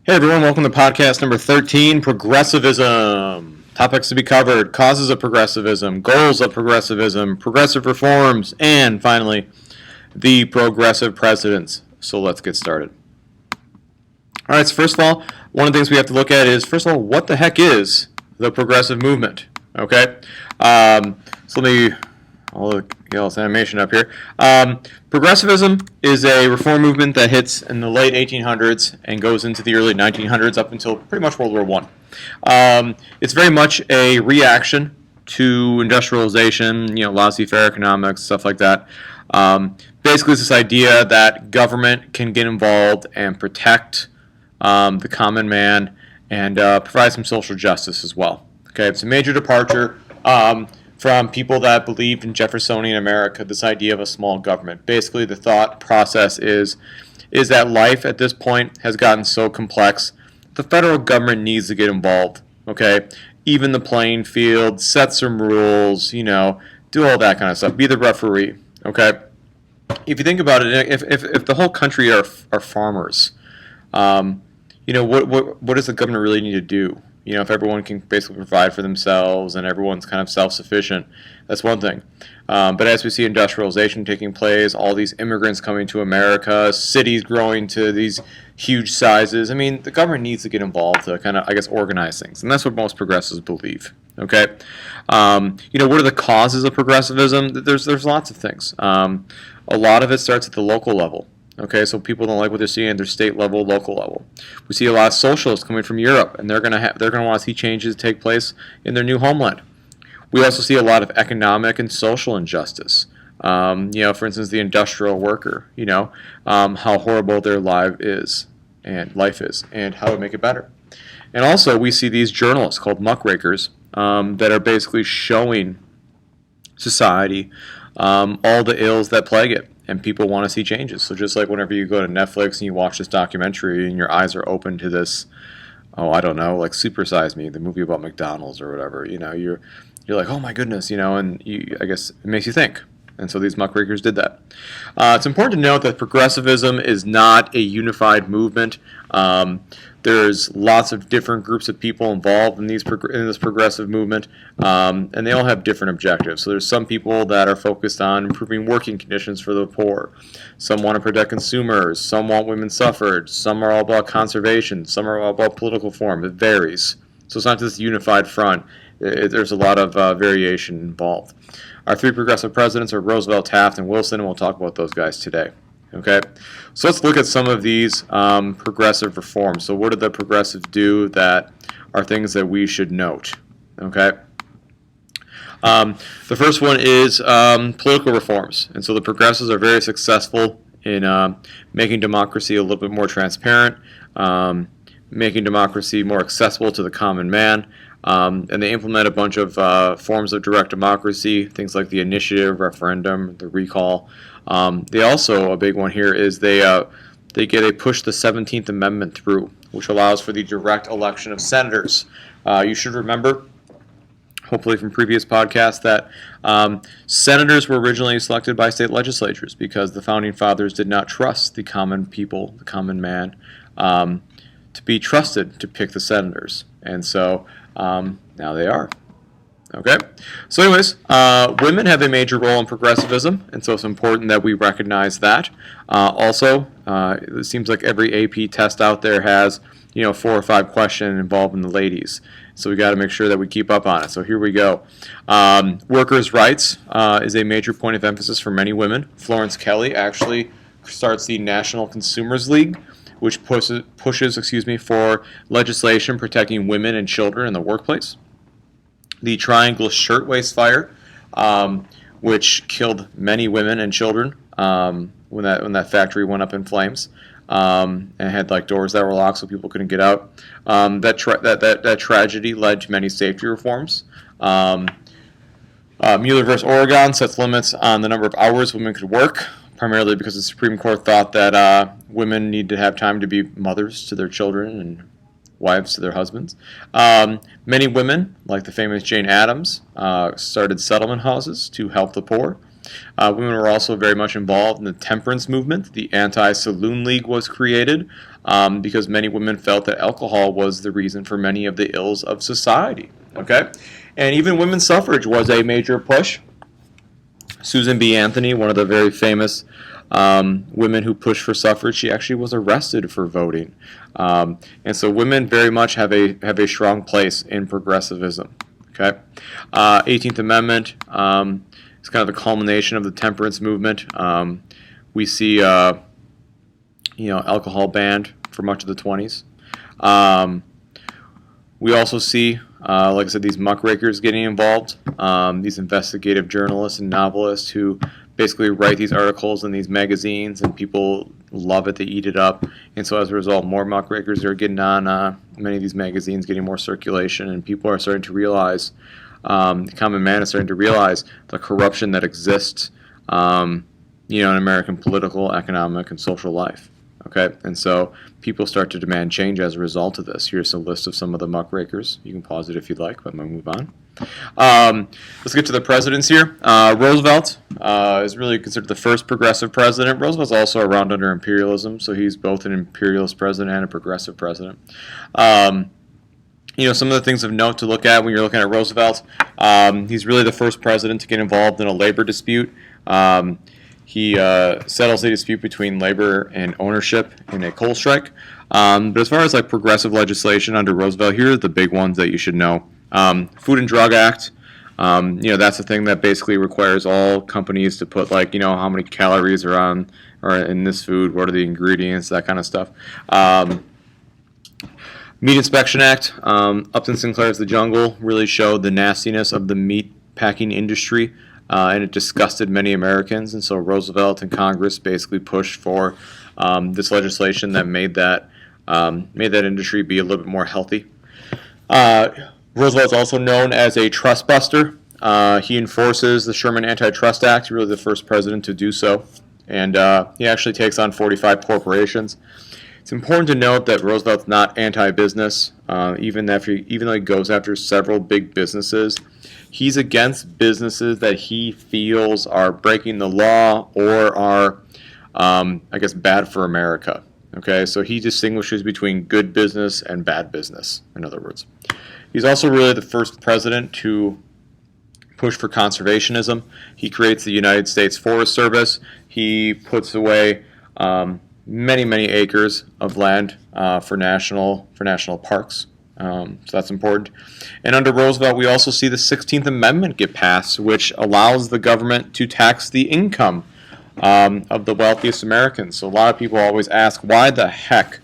Hey everyone, welcome to podcast number 13, Progressivism. Topics to be covered, causes of progressivism, goals of progressivism, progressive reforms, and finally, the progressive presidents. So let's get started. Alright, so first of all, one of the things we have to look at is, first of all, what the heck is the progressive movement? Okay? So let me, I'll get all this animation up here. Progressivism is a reform movement that hits in the late 1800s and goes into the early 1900s up until pretty much World War I. It's very much a reaction to industrialization, laissez-faire economics, stuff like that. Basically, it's this idea that government can get involved and protect the common man and provide some social justice as well. Okay, it's a major departure from people that believed in Jeffersonian America, this idea of a small government. Basically, the thought process is that life at this point has gotten so complex, the federal government needs to get involved, okay? Even the playing field, set some rules, do all that kind of stuff. Be the referee, okay? If you think about it, if the whole country are farmers, what does the government really need to do? If everyone can basically provide for themselves and everyone's kind of self-sufficient, that's one thing. But as we see industrialization taking place, all these immigrants coming to America, cities growing to these huge sizes, the government needs to get involved to kind of, organize things. And that's what most progressives believe. Okay? What are the causes of progressivism? There's lots of things. A lot of it starts at the local level. Okay, so people don't like what they're seeing at their state level, local level. We see a lot of socialists coming from Europe, and they're gonna want to see changes take place in their new homeland. We also see a lot of economic and social injustice. For instance, the industrial worker. How horrible their life is, and how to make it better. And also, we see these journalists called Muckrakers that are basically showing society all the ills that plague it. And people want to see changes. So just like whenever you go to Netflix and you watch this documentary and your eyes are open to this, like Super Size Me, the movie about McDonald's or whatever, you're like, oh my goodness, and I guess it makes you think. And so these muckrakers did that. It's important to note that progressivism is not a unified movement. There's lots of different groups of people involved in this progressive movement, and they all have different objectives. So there's some people that are focused on improving working conditions for the poor. Some want to protect consumers. Some want women's suffrage. Some are all about conservation. Some are all about political reform. It varies. So it's not just a unified front. There's a lot of variation involved. Our three progressive presidents are Roosevelt, Taft, and Wilson, and we'll talk about those guys today. Okay, so let's look at some of these progressive reforms. So what did the progressives do that are things that we should note? Okay, the first one is political reforms. And so the progressives are very successful in making democracy a little bit more transparent, making democracy more accessible to the common man. And they implement a bunch of forms of direct democracy, things like the initiative, referendum, the recall. They also, a big one here is they push the 17th Amendment through, which allows for the direct election of senators. You should remember, hopefully from previous podcasts, that senators were originally selected by state legislatures because the founding fathers did not trust the common people, the common man, to be trusted to pick the senators. And so now they are. Okay? So anyways, women have a major role in progressivism, and so it's important that we recognize that. Also, it seems like every AP test out there has 4 or 5 questions involving the ladies. So we got to make sure that we keep up on it. So here we go. Workers' rights is a major point of emphasis for many women. Florence Kelley actually starts the National Consumers League, which pushes for legislation protecting women and children in the workplace. The Triangle Shirtwaist Fire, which killed many women and children when that factory went up in flames, and had doors that were locked so people couldn't get out. That tragedy led to many safety reforms. Mueller versus Oregon sets limits on the number of hours women could work, primarily because the Supreme Court thought that women need to have time to be mothers to their children and wives to their husbands. Many women, like the famous Jane Addams, started settlement houses to help the poor. Women were also very much involved in the temperance movement. The Anti-Saloon League was created because many women felt that alcohol was the reason for many of the ills of society. Okay, and even women's suffrage was a major push. Susan B. Anthony, one of the very famous women who pushed for suffrage, she actually was arrested for voting. And so women very much have a strong place in progressivism. Okay, 18th Amendment is kind of the culmination of the temperance movement. We see alcohol banned for much of the 20s. We also see, like I said, these muckrakers getting involved, these investigative journalists and novelists who basically write these articles in these magazines, and people love it, they eat it up, and so as a result, more muckrakers are getting on many of these magazines, getting more circulation, and people are starting to realize, the common man is starting to realize the corruption that exists in American political, economic, and social life. Okay, and so people start to demand change as a result of this. Here's a list of some of the muckrakers. You can pause it if you'd like, but I'm going to move on. Let's get to the presidents here. Roosevelt is really considered the first progressive president. Roosevelt's also around under imperialism, so he's both an imperialist president and a progressive president. Some of the things of note to look at when you're looking at Roosevelt, he's really the first president to get involved in a labor dispute. He settles a dispute between labor and ownership in a coal strike. But as far as like progressive legislation under Roosevelt, here are the big ones that you should know. Food and Drug Act. That's the thing that basically requires all companies to put how many calories are in this food, what are the ingredients, that kind of stuff. Meat Inspection Act. Upton Sinclair's The Jungle really showed the nastiness of the meat packing industry. And it disgusted many Americans, and so Roosevelt and Congress basically pushed for this legislation that made that industry be a little bit more healthy. Roosevelt's also known as a trust buster. He enforces the Sherman Antitrust Act, really the first president to do so, and he actually takes on 45 corporations. It's important to note that Roosevelt's not anti-business, even though he goes after several big businesses. He's against businesses that he feels are breaking the law or are, bad for America. Okay, so he distinguishes between good business and bad business, in other words. He's also really the first president to push for conservationism. He creates the United States Forest Service. He puts away many, many acres of land for national parks. So that's important. And under Roosevelt, we also see the 16th Amendment get passed, which allows the government to tax the income of the wealthiest Americans. So a lot of people always ask, why the heck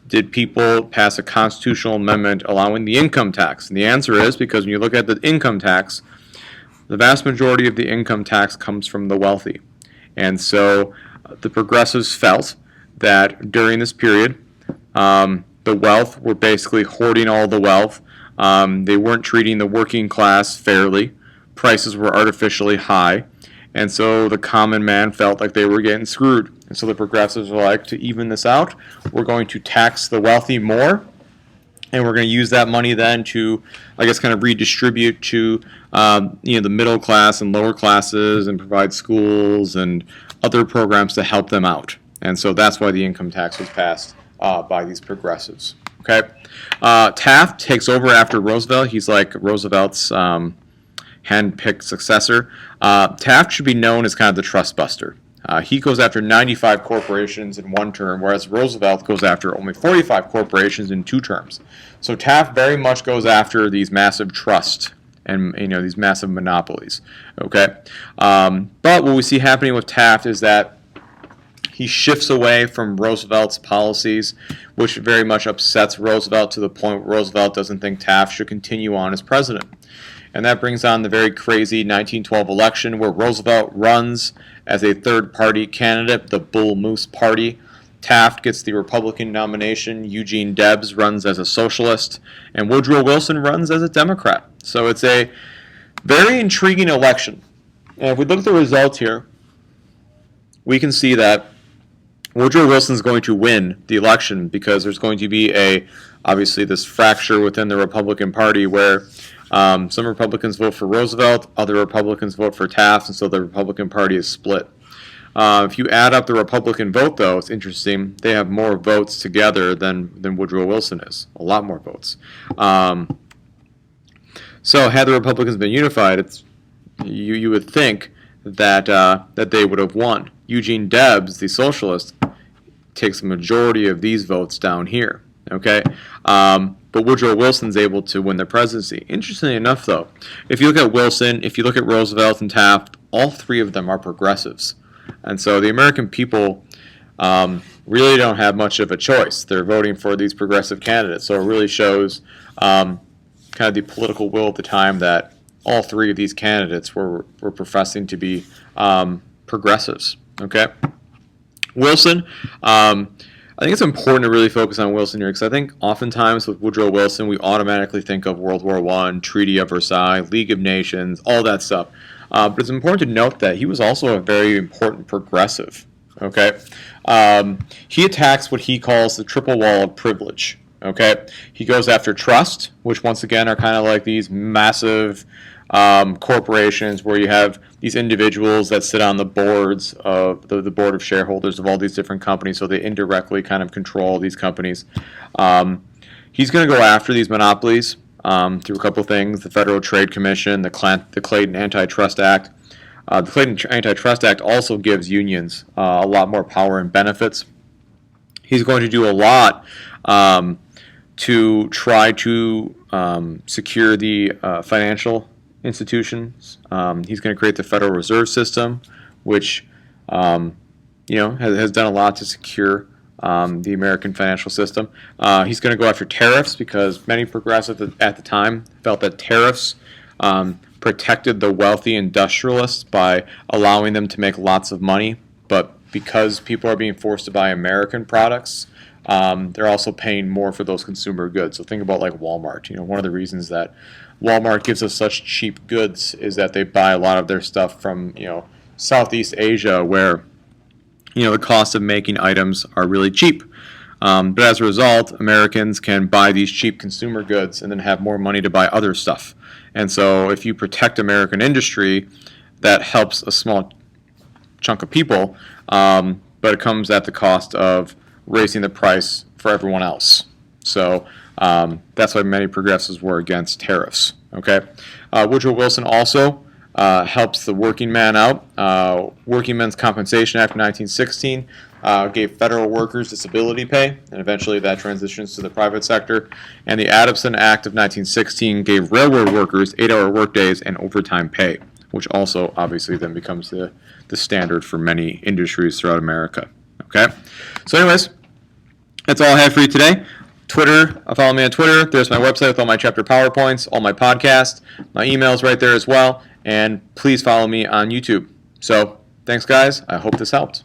did people pass a constitutional amendment allowing the income tax? And the answer is because when you look at the income tax, the vast majority of the income tax comes from the wealthy. And so the progressives felt that during this period, the wealth were basically hoarding all the wealth. They weren't treating the working class fairly. Prices were artificially high. And so the common man felt like they were getting screwed. And so the progressives were like, to even this out, we're going to tax the wealthy more. And we're going to use that money then to, kind of redistribute to, the middle class and lower classes and provide schools and other programs to help them out. And so that's why the income tax was passed by these progressives. Okay, Taft takes over after Roosevelt. He's like Roosevelt's hand-picked successor. Taft should be known as kind of the trust buster. He goes after 95 corporations in one term, whereas Roosevelt goes after only 45 corporations in 2 terms. So Taft very much goes after these massive trusts and these massive monopolies. Okay, but what we see happening with Taft is that he shifts away from Roosevelt's policies, which very much upsets Roosevelt to the point where Roosevelt doesn't think Taft should continue on as president. And that brings on the very crazy 1912 election where Roosevelt runs as a third-party candidate, the Bull Moose Party. Taft gets the Republican nomination, Eugene Debs runs as a socialist, and Woodrow Wilson runs as a Democrat. So it's a very intriguing election. And if we look at the results here, we can see that Woodrow Wilson's going to win the election because there's going to be obviously this fracture within the Republican Party where some Republicans vote for Roosevelt, other Republicans vote for Taft, and so the Republican Party is split. If you add up the Republican vote, though, it's interesting. They have more votes together than Woodrow Wilson is. A lot more votes. So had the Republicans been unified, you would think that they would have won. Eugene Debs, the socialist, takes a majority of these votes down here. Okay, but Woodrow Wilson's able to win the presidency. Interestingly enough, though, if you look at Wilson, if you look at Roosevelt and Taft, all three of them are progressives. And so the American people really don't have much of a choice. They're voting for these progressive candidates. So it really shows kind of the political will at the time that all three of these candidates were professing to be progressives. Okay, Wilson. I think it's important to really focus on Wilson here because I think oftentimes with Woodrow Wilson we automatically think of World War I, Treaty of Versailles, League of Nations, all that stuff. But it's important to note that he was also a very important progressive. Okay, he attacks what he calls the triple wall of privilege. Okay, he goes after trust, which once again are kind of like these massive corporations where you have these individuals that sit on the boards of the board of shareholders of all these different companies, so they indirectly kind of control these companies. He's going to go after these monopolies through a couple things: the Federal Trade Commission, the Clayton Antitrust Act. The Clayton Antitrust Act also gives unions a lot more power and benefits. He's going to do a lot to try to secure the financial institutions. He's going to create the Federal Reserve System, which has done a lot to secure the American financial system. He's going to go after tariffs because many progressives at the time felt that tariffs protected the wealthy industrialists by allowing them to make lots of money, but because people are being forced to buy American products, they're also paying more for those consumer goods. So think about like Walmart. One of the reasons that Walmart gives us such cheap goods is that they buy a lot of their stuff from Southeast Asia, where the cost of making items are really cheap. But as a result, Americans can buy these cheap consumer goods and then have more money to buy other stuff. And so if you protect American industry, that helps a small chunk of people, but it comes at the cost of raising the price for everyone else. So that's why many progressives were against tariffs. Okay, Woodrow Wilson also helps the working man out. Working Men's Compensation Act of 1916 gave federal workers disability pay, and eventually that transitions to the private sector. And the Adamson Act of 1916 gave railroad workers 8-hour workdays and overtime pay, which also obviously then becomes the standard for many industries throughout America. Okay, so anyways, that's all I have for you today. Twitter, follow me on Twitter. There's my website with all my chapter PowerPoints, all my podcasts, my emails right there as well. And please follow me on YouTube. So thanks, guys. I hope this helped.